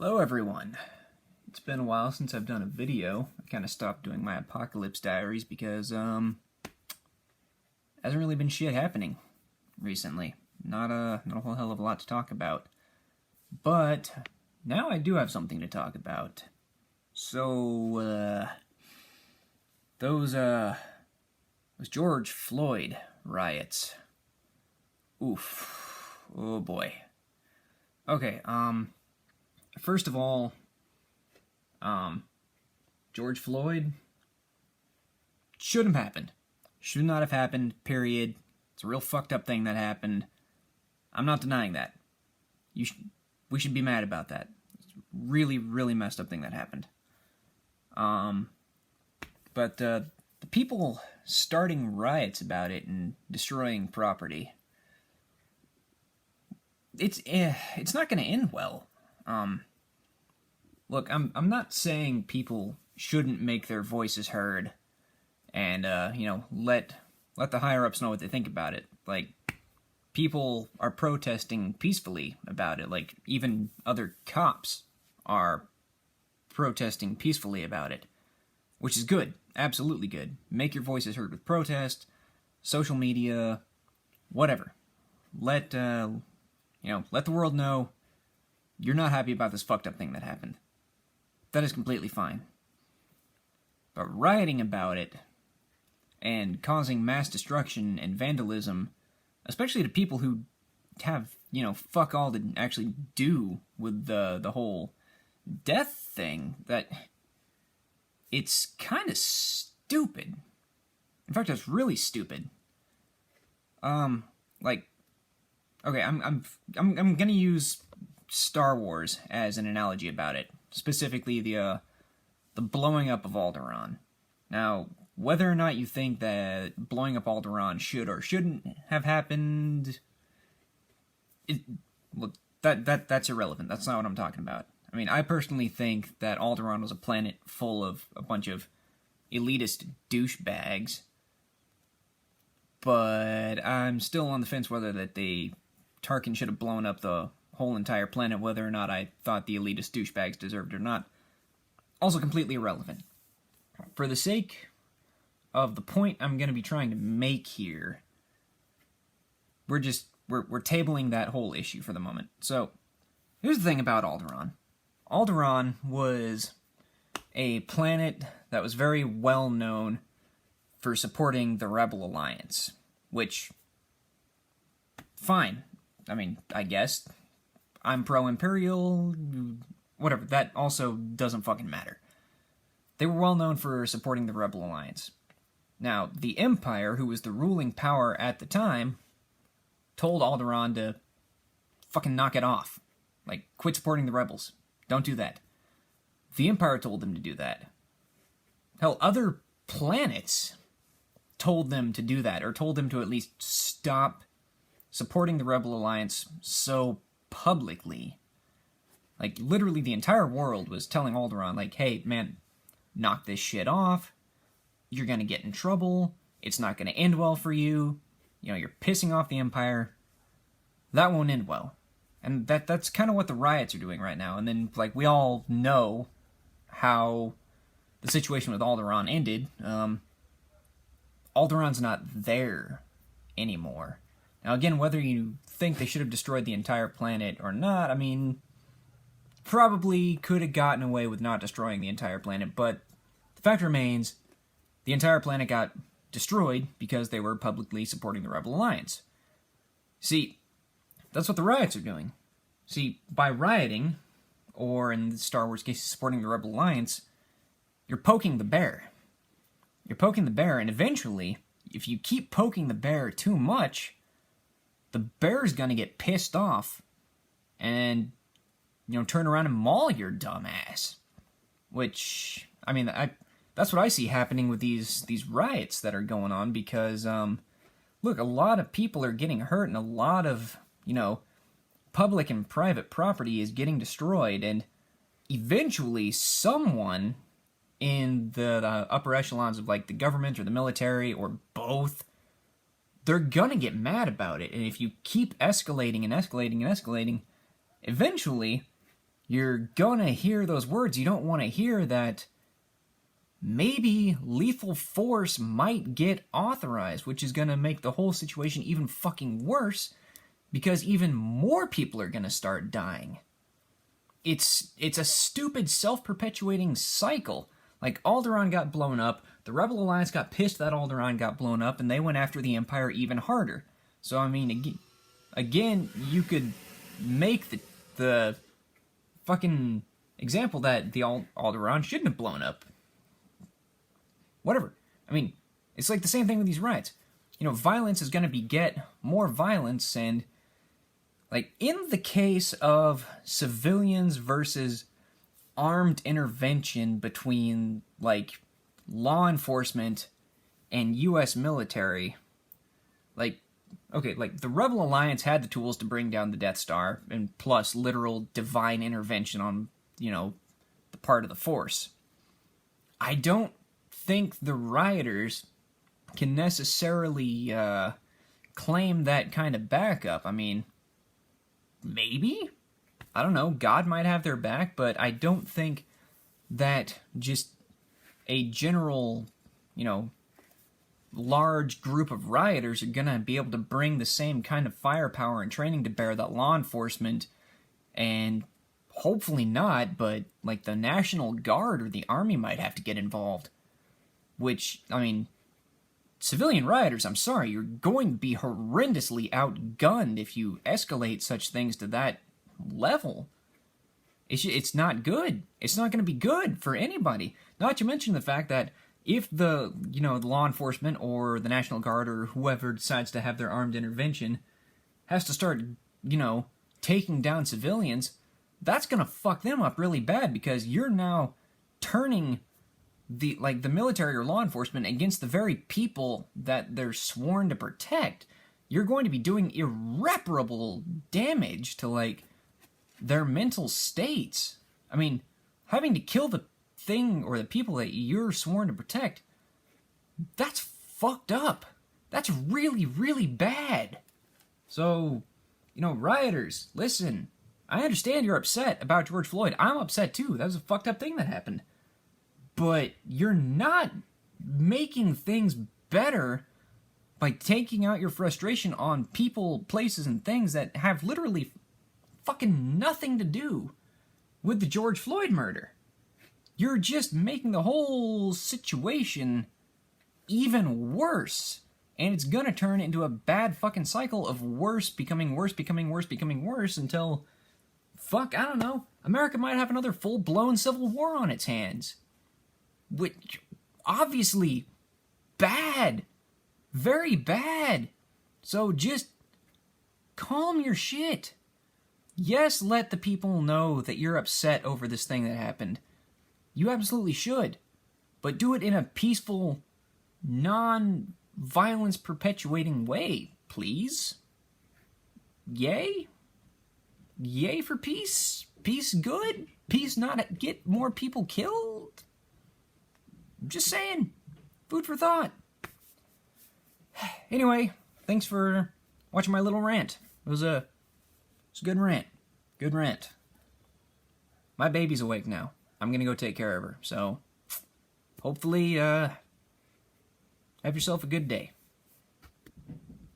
Hello everyone. It's been a while since I've done a video. I kind of stopped doing my apocalypse diaries because hasn't really been shit happening recently. Not a whole hell of a lot to talk about. But now I do have something to talk about. So those George Floyd riots. Oof. Oh boy. Okay, first of all, George Floyd shouldn't have happened. Should not have happened, period. It's a real fucked up thing that happened. I'm not denying that. We should be mad about that. It's a really, really messed up thing that happened. But the people starting riots about it and destroying property, it's not going to end well. Look, I'm not saying people shouldn't make their voices heard and, let the higher-ups know what they think about it. Like, people are protesting peacefully about it. Like, even other cops are protesting peacefully about it, which is good. Absolutely good. Make your voices heard with protest, social media, whatever. Let the world know you're not happy about this fucked up thing that happened. That is completely fine. But rioting about it and causing mass destruction and vandalism, especially to people who have, fuck all to actually do with the whole death thing, that it's kind of stupid. In fact, it's really stupid. Okay, I'm gonna use Star Wars as an analogy about it, specifically the blowing up of Alderaan. Now, whether or not you think that blowing up Alderaan should or shouldn't have happened, that's irrelevant. That's not what I'm talking about. I mean, I personally think that Alderaan was a planet full of a bunch of elitist douchebags, but I'm still on the fence whether that Tarkin should have blown up the whole entire planet, whether or not I thought the elitist douchebags deserved it or not. Also completely irrelevant. For the sake of the point I'm going to be trying to make here, we're tabling that whole issue for the moment. So, here's the thing about Alderaan. Alderaan was a planet that was very well known for supporting the Rebel Alliance, which, fine. I mean, I guess I'm pro-Imperial, whatever, that also doesn't fucking matter. They were well known for supporting the Rebel Alliance. Now, the Empire, who was the ruling power at the time, told Alderaan to fucking knock it off. Like, quit supporting the rebels. Don't do that. The Empire told them to do that. Hell, other planets told them to do that, or told them to at least stop supporting the Rebel Alliance so publicly. Like, literally the entire world was telling Alderaan, like, hey, man, knock this shit off. You're gonna get in trouble. It's not gonna end well for you. You're pissing off the Empire. That won't end well. And that's kind of what the riots are doing right now. And then, like, we all know how the situation with Alderaan ended. Alderaan's not there anymore. Now, again, whether you think they should have destroyed the entire planet or not, I mean, probably could have gotten away with not destroying the entire planet, but the fact remains, the entire planet got destroyed because they were publicly supporting the Rebel Alliance. See, that's what the riots are doing. See, by rioting, or in the Star Wars case, supporting the Rebel Alliance, you're poking the bear. You're poking the bear, and eventually, if you keep poking the bear too much, the bear's gonna get pissed off and, turn around and maul your dumb ass. Which, I mean, that's what I see happening with these riots that are going on, because, look, a lot of people are getting hurt, and a lot of, public and private property is getting destroyed, and eventually someone in the upper echelons of, like, the government or the military, or both, they're gonna get mad about it. And if you keep escalating and escalating and escalating, eventually you're gonna hear those words. You don't want to hear that maybe lethal force might get authorized, which is gonna make the whole situation even fucking worse, because even more people are gonna start dying. It's a stupid self-perpetuating cycle. Like, Alderaan got blown up, the Rebel Alliance got pissed that Alderaan got blown up, and they went after the Empire even harder. So, I mean, again, you could make the fucking example that the Alderaan shouldn't have blown up. Whatever. I mean, it's like the same thing with these riots. You know, violence is going to beget more violence, and, like, in the case of civilians versus armed intervention between, like, law enforcement and U.S. military, like, okay, like, the Rebel Alliance had the tools to bring down the Death Star, and plus literal divine intervention on, you know, the part of the Force. I don't think the rioters can necessarily claim that kind of backup. I mean, maybe? I don't know, God might have their back, but I don't think that just a general, you know, large group of rioters are gonna be able to bring the same kind of firepower and training to bear that law enforcement, and hopefully not, but like the National Guard or the Army might have to get involved. Which, I mean, civilian rioters, I'm sorry, you're going to be horrendously outgunned if you escalate such things to that level. It's not good. It's not going to be good for anybody. Not to mention the fact that if the law enforcement or the National Guard or whoever decides to have their armed intervention has to start, taking down civilians, that's going to fuck them up really bad, because you're now turning the military or law enforcement against the very people that they're sworn to protect. You're going to be doing irreparable damage to, their mental states. I mean, having to kill the thing or the people that you're sworn to protect, that's fucked up. That's really, really bad. So, rioters, listen, I understand you're upset about George Floyd. I'm upset too. That was a fucked up thing that happened. But you're not making things better by taking out your frustration on people, places, and things that have literally fucking nothing to do with the George Floyd murder. You're just making the whole situation even worse. And it's gonna turn into a bad fucking cycle of worse becoming worse, becoming worse, becoming worse, until, I don't know, America might have another full-blown civil war on its hands. Which, obviously, bad. Very bad. So just calm your shit. Yes, let the people know that you're upset over this thing that happened. You absolutely should. But do it in a peaceful, non-violence perpetuating way, please. Yay? Yay for peace? Peace good? Peace not get more people killed? Just saying. Food for thought. Anyway, thanks for watching my little rant. It was a good rant. Good rant. My baby's awake now. I'm gonna go take care of her. So, hopefully, have yourself a good day.